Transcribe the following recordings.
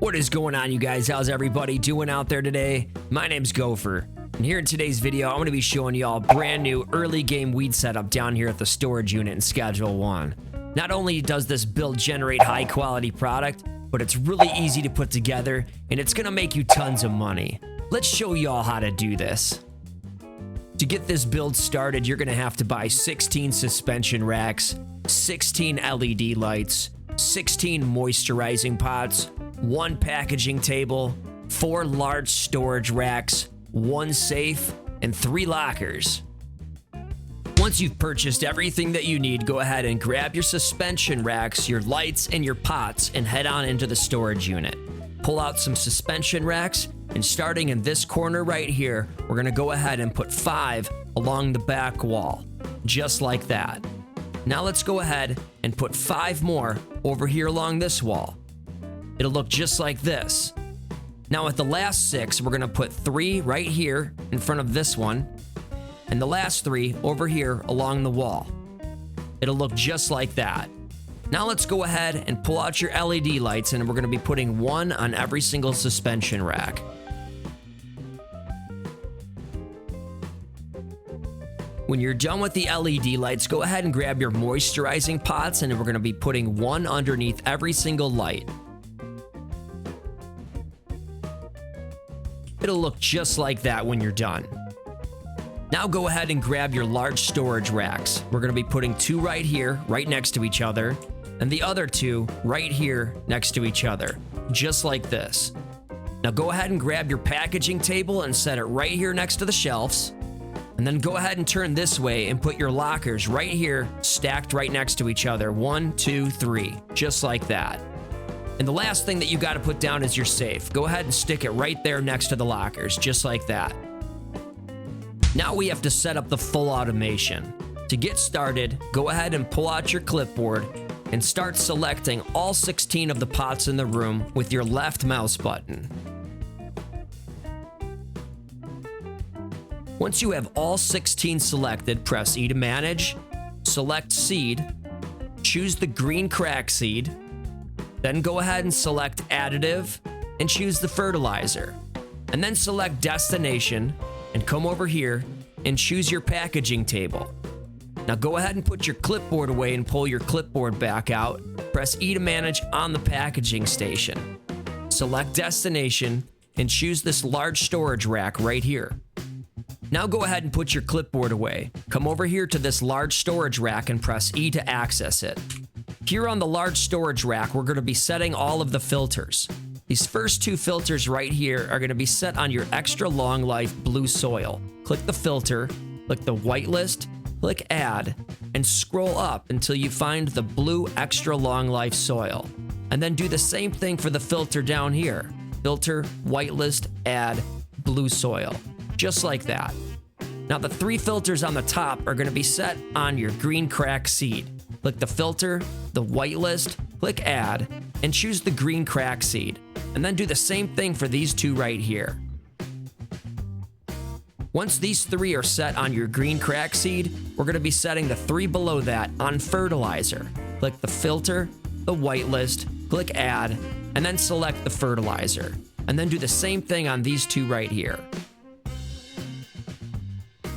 What is going on, you guys? How's everybody doing out there today? My name's Gophxr, and here in today's video, I'm going to be showing you all a brand new early game weed setup down here at the storage unit in Schedule 1. Not only does this build generate high quality product, but it's really easy to put together, and it's going to make you tons of money. Let's show you all how to do this. To get this build started, you're going to have to buy 16 suspension racks, 16 LED lights, 16 moisturizing pots, 1 packaging table, 4 large storage racks, 1 safe, and 3 lockers. Once you've purchased everything that you need, go ahead and grab your suspension racks, your lights, and your pots and head on into the storage unit. Pull out some suspension racks, and starting in this corner right here, we're going to go ahead and put 5 along the back wall, just like that. Now let's go ahead and put 5 more over here along this wall. It'll look just like this. Now at the last 6, we're going to put 3 right here in front of this one, and the last 3 over here along the wall. It'll look just like that. Now let's go ahead and pull out your LED lights, and we're going to be putting 1 on every single suspension rack. When you're done with the LED lights, go ahead and grab your moisturizing pots, and we're going to be putting 1 underneath every single light. It'll look just like that when you're done. Now go ahead and grab your large storage racks. We're going to be putting 2 right here, right next to each other, and the other 2 right here next to each other, just like this. Now go ahead and grab your packaging table and set it right here next to the shelves. And then go ahead and turn this way and put your lockers right here, stacked right next to each other. 1, 2, 3, just like that. And the last thing that you got to put down is your safe. Go ahead and stick it right there next to the lockers, just like that. Now we have to set up the full automation. To get started, go ahead and pull out your clipboard and start selecting all 16 of the pots in the room with your left mouse button. Once you have all 16 selected, press E to manage, select seed, choose the green crack seed, then go ahead and select additive and choose the fertilizer, and then select destination and come over here and choose your packaging table. Now go ahead and put your clipboard away and pull your clipboard back out. Press E to manage on the packaging station. Select destination and choose this large storage rack right here. Now go ahead and put your clipboard away. Come over here to this large storage rack and press E to access it. Here on the large storage rack, we're going to be setting all of the filters. These first 2 filters right here are going to be set on your extra long life blue soil. Click the filter, click the whitelist, click add, and scroll up until you find the blue extra long life soil. And then do the same thing for the filter down here. Filter, whitelist, add, blue soil. Just like that. Now the 3 filters on the top are going to be set on your green crack seed. Click the filter, the whitelist, click add, and choose the green crack seed. And then do the same thing for these 2 right here. Once these 3 are set on your green crack seed, we're going to be setting the 3 below that on fertilizer. Click the filter, the whitelist, click add, and then select the fertilizer. And then do the same thing on these 2 right here.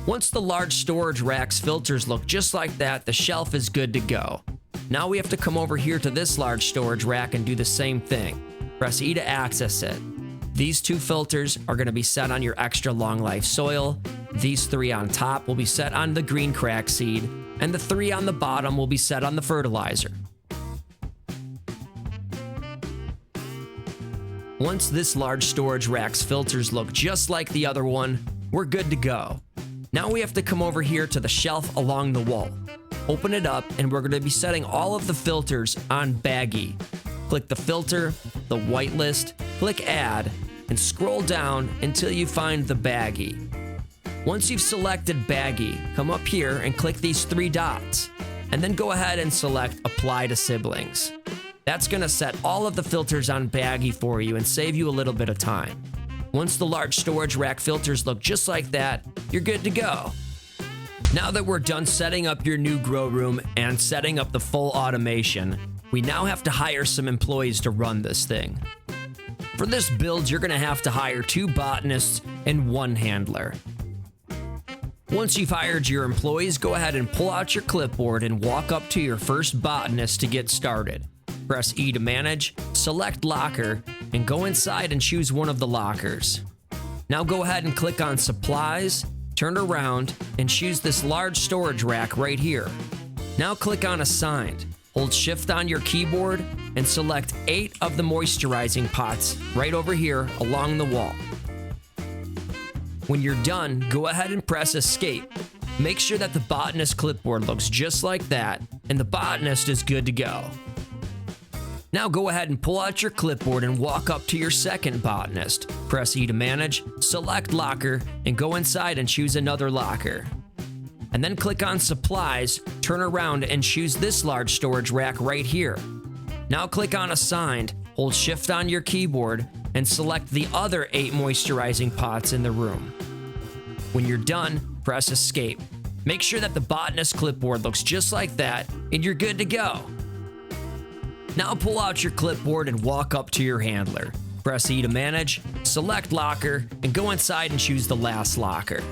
Once the large storage rack's filters look just like that, the shelf is good to go. Now we have to come over here to this large storage rack and do the same thing. Press E to access it. These 2 filters are going to be set on your extra long life soil. These 3 on top will be set on the green crack seed, and the 3 on the bottom will be set on the fertilizer. Once this large storage rack's filters look just like the other one, we're good to go. Now we have to come over here to the shelf along the wall. Open it up, and we're going to be setting all of the filters on baggy. Click the filter, the whitelist, click add, and scroll down until you find the baggy. Once you've selected baggy, come up here and click these 3 dots, and then go ahead and select apply to siblings. That's going to set all of the filters on baggy for you and save you a little bit of time. Once the large storage rack filters look just like that, you're good to go. Now that we're done setting up your new grow room and setting up the full automation, we now have to hire some employees to run this thing. For this build, you're going to have to hire 2 botanists and 1 handler. Once you've hired your employees, go ahead and pull out your clipboard and walk up to your first botanist to get started. Press E to manage, select locker, and go inside and choose one of the lockers. Now go ahead and click on supplies, turn around, and choose this large storage rack right here. Now click on assigned, hold shift on your keyboard, and select 8 of the moisturizing pots right over here along the wall. When you're done, go ahead and press escape. Make sure that the botanist clipboard looks just like that, and the botanist is good to go. Now go ahead and pull out your clipboard and walk up to your second botanist. Press E to manage, select locker, and go inside and choose another locker. And then click on supplies, turn around and choose this large storage rack right here. Now click on assigned, hold shift on your keyboard, and select the other 8 moisturizing pots in the room. When you're done, press escape. Make sure that the botanist clipboard looks just like that, and you're good to go. Now pull out your clipboard and walk up to your handler. Press E to manage, select locker, and go inside and choose the last locker.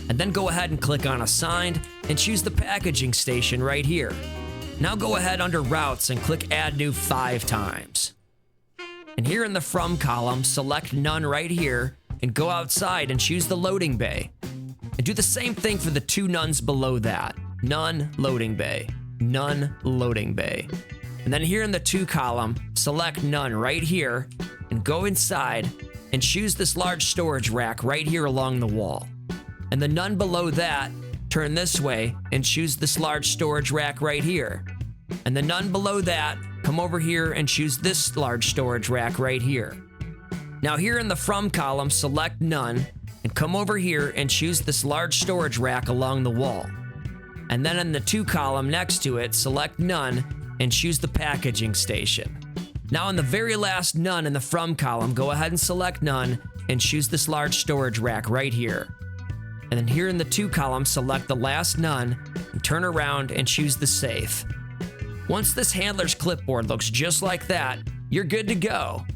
And then go ahead and click on assigned and choose the packaging station right here. Now go ahead under routes and click add new 5 times. And here in the from column, select none right here and go outside and choose the loading bay. And do the same thing for the 2 nuns below that. None loading bay, none loading bay. And then here in the 2 column, select none right here and go inside and choose this large storage rack right here along the wall. And the none below that, turn this way and choose this large storage rack right here. And the none below that, come over here and choose this large storage rack right here. Now here in the from column, select none and come over here and choose this large storage rack along the wall. And then in the 2 column next to it, select none and choose the packaging station. Now in the very last none in the from column, go ahead and select none and choose this large storage rack right here. And then here in the 2 column, select the last none and turn around and choose the safe. Once this handler's clipboard looks just like that, you're good to go.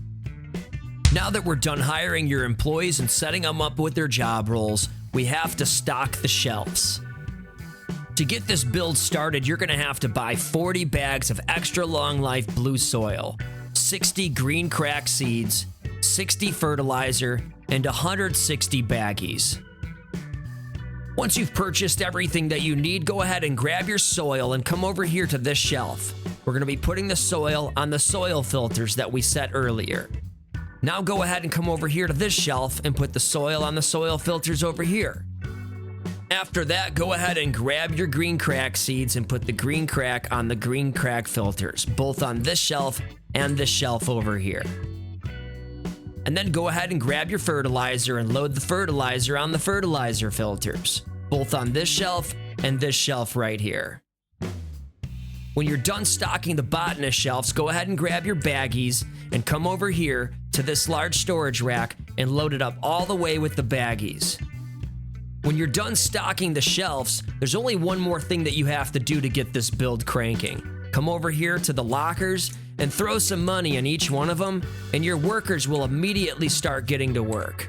Now that we're done hiring your employees and setting them up with their job roles, we have to stock the shelves. To get this build started, you're gonna have to buy 40 bags of extra long life blue soil, 60 green crack seeds, 60 fertilizer, and 160 baggies. Once you've purchased everything that you need, go ahead and grab your soil and come over here to this shelf. We're gonna be putting the soil on the soil filters that we set earlier. Now go ahead and come over here to this shelf and put the soil on the soil filters over here. After that, go ahead and grab your green crack seeds and put the green crack on the green crack filters, both on this shelf and this shelf over here. And then go ahead and grab your fertilizer and load the fertilizer on the fertilizer filters, both on this shelf and this shelf right here. When you're done stocking the botanist shelves, go ahead and grab your baggies and come over here to this large storage rack and load it up all the way with the baggies. When you're done stocking the shelves, there's only one more thing that you have to do to get this build cranking. Come over here to the lockers and throw some money in each one of them, and your workers will immediately start getting to work.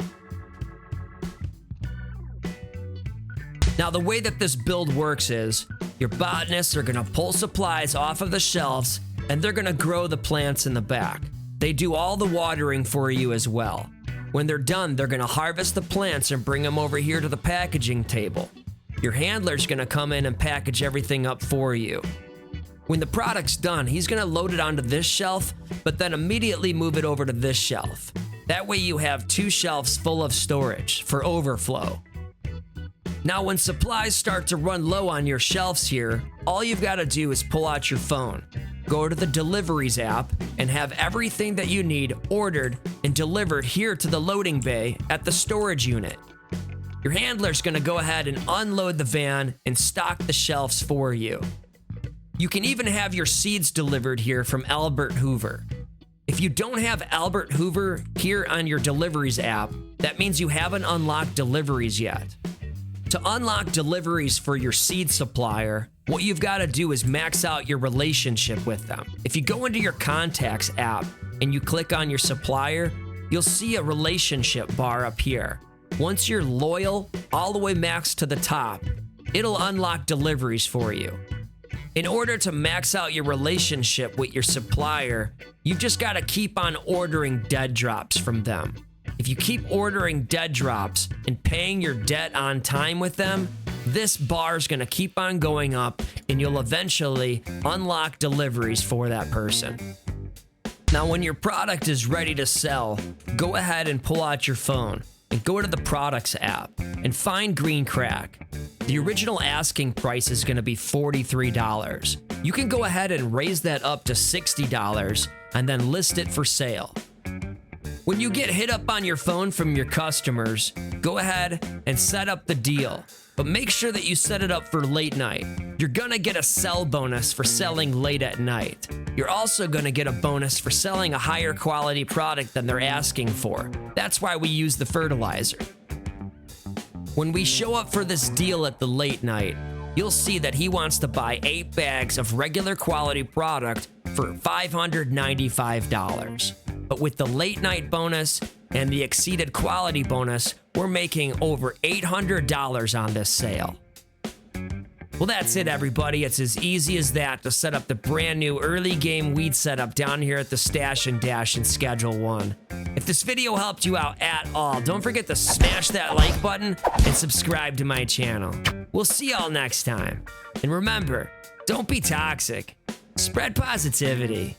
Now, the way that this build works is, your botanists are gonna pull supplies off of the shelves, and they're gonna grow the plants in the back. They do all the watering for you as well. When they're done, they're gonna harvest the plants and bring them over here to the packaging table. Your handler's gonna come in and package everything up for you. When the product's done, he's gonna load it onto this shelf, but then immediately move it over to this shelf. That way you have 2 shelves full of storage for overflow. Now, when supplies start to run low on your shelves here, all you've gotta do is pull out your phone, go to the Deliveries app, and have everything that you need ordered and delivered here to the loading bay at the storage unit. Your handler's gonna go ahead and unload the van and stock the shelves for you. You can even have your seeds delivered here from Albert Hoover. If you don't have Albert Hoover here on your Deliveries app, that means you haven't unlocked Deliveries yet. To unlock Deliveries for your seed supplier, what you've got to do is max out your relationship with them. If you go into your Contacts app, and you click on your supplier, you'll see a relationship bar up here. Once you're loyal all the way maxed to the top, it'll unlock deliveries for you. In order to max out your relationship with your supplier, you've just got to keep on ordering dead drops from them. If you keep ordering dead drops and paying your debt on time with them, this bar is going to keep on going up and you'll eventually unlock deliveries for that person. Now, when your product is ready to sell, go ahead and pull out your phone and go to the products app and find green crack. The original asking price is going to be $43. You can go ahead and raise that up to $60 and then list it for sale. When you get hit up on your phone from your customers, go ahead and set up the deal, but make sure that you set it up for late night. You're gonna get a sell bonus for selling late at night. You're also gonna get a bonus for selling a higher quality product than they're asking for. That's why we use the fertilizer. When we show up for this deal at the late night, you'll see that he wants to buy 8 bags of regular quality product for $595. But with the late night bonus and the exceeded quality bonus, we're making over $800 on this sale. Well, that's it, everybody. It's as easy as that to set up the brand new early game weed setup down here at the Stash and Dash in Schedule 1. If this video helped you out at all, don't forget to smash that like button and subscribe to my channel. We'll see y'all next time. And remember, don't be toxic. Spread positivity.